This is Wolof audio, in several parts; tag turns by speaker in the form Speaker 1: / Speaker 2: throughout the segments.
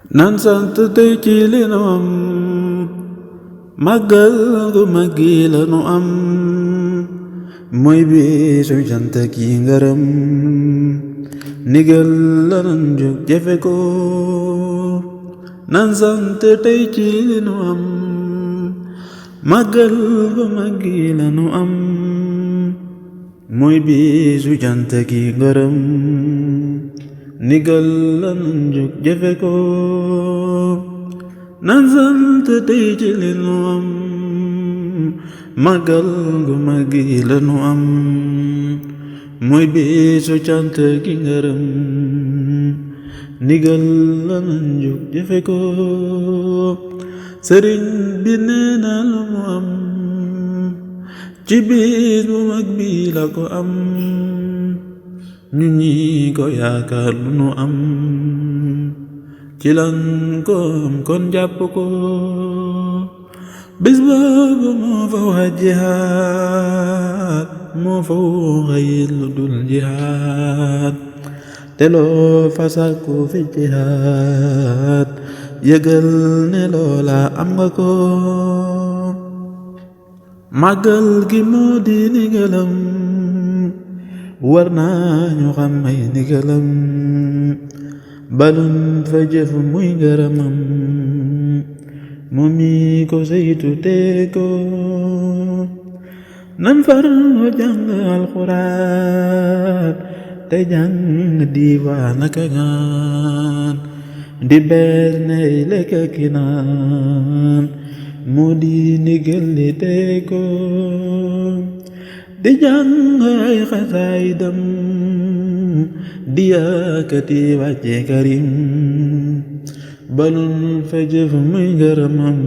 Speaker 1: nan sant tey ci li nu am màggal gu mag gi la nu am mooy bisu cant ki ngërëm ndigal la nan jóg jëfe ko nan sant tey ci li nu am màggal gu mag gi la nu am mooy bisu cant ki ngërëm ndigal la nan jóg jëfe ko nan sant tey ci li nu am màggal gu mag gi la nu am mooy bisu cant ki ngërëm ndigal la nan jóg jëfe ko sëriñ bi nee na lu mu am ci bis bu mag bi la ko am ñu ñi ko yaakaar lu nu am ci lan ko am kon jàpp ko bis boobu moo fa wax jihaad moo fa waxayit lu dul jihaad te loo fa sàkku fi jihaad yëgal ne loola am nga ko màggal gi moo di ndigalam war naa ñu xam ay ndigalam balun fa jëf muy ngërëmam moom mi ko saytu tee ko nan farlu jàng alxuraan te jàng diiwaan ak ñaan di bees nay lekk ki naan moo di ndigal li tee ko di jàng ay xasaayidam di yëkkati wàcce karim balun fa jëf muy ngërëmam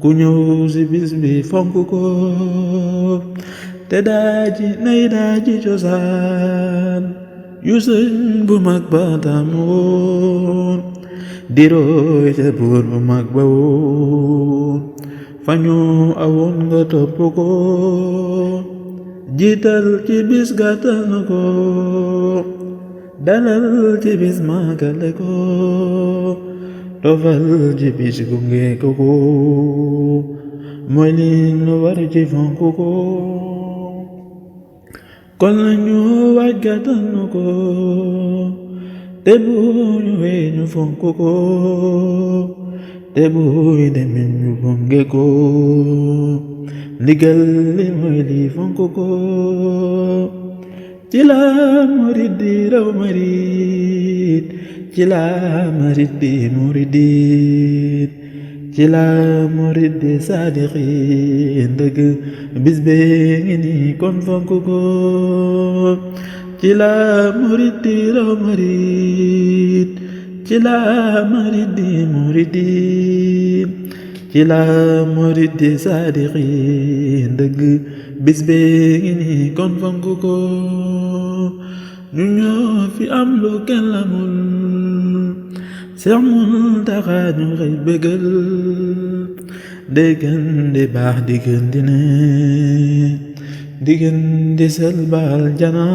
Speaker 1: ku ñëw si bis bi fonk ko te daaji nay daaji cosaan yu sëñ bu mag ba tam woon di roy ca buur bu mag ba woon fa ñu awoon nga topp ko jiital ci bis gàttal na ko dalal ci bis màggale ko tofal ci bis gunge ko mooy li nu war ci fonk ko kon lañu waaj gàttal na ko te bu ñu wee ñu fonk ko te buy demee ñu gunge ko ndigal li mooy li fonk ko ci la murid di raw marit ci la marit di muridit ci la murid di saadiqin dëgg bis bee ngi ni kon fonk ko ci la murid di raw marit ci la marit di muridit ci la murid di saadiqin dëgg bis bee ngi ni kon fonk ko ñu ñoo fi am lu kenn lamul Seex Muntaxa ñu xëy bégal day gën di baax di gën di ne di gën di sel baal jana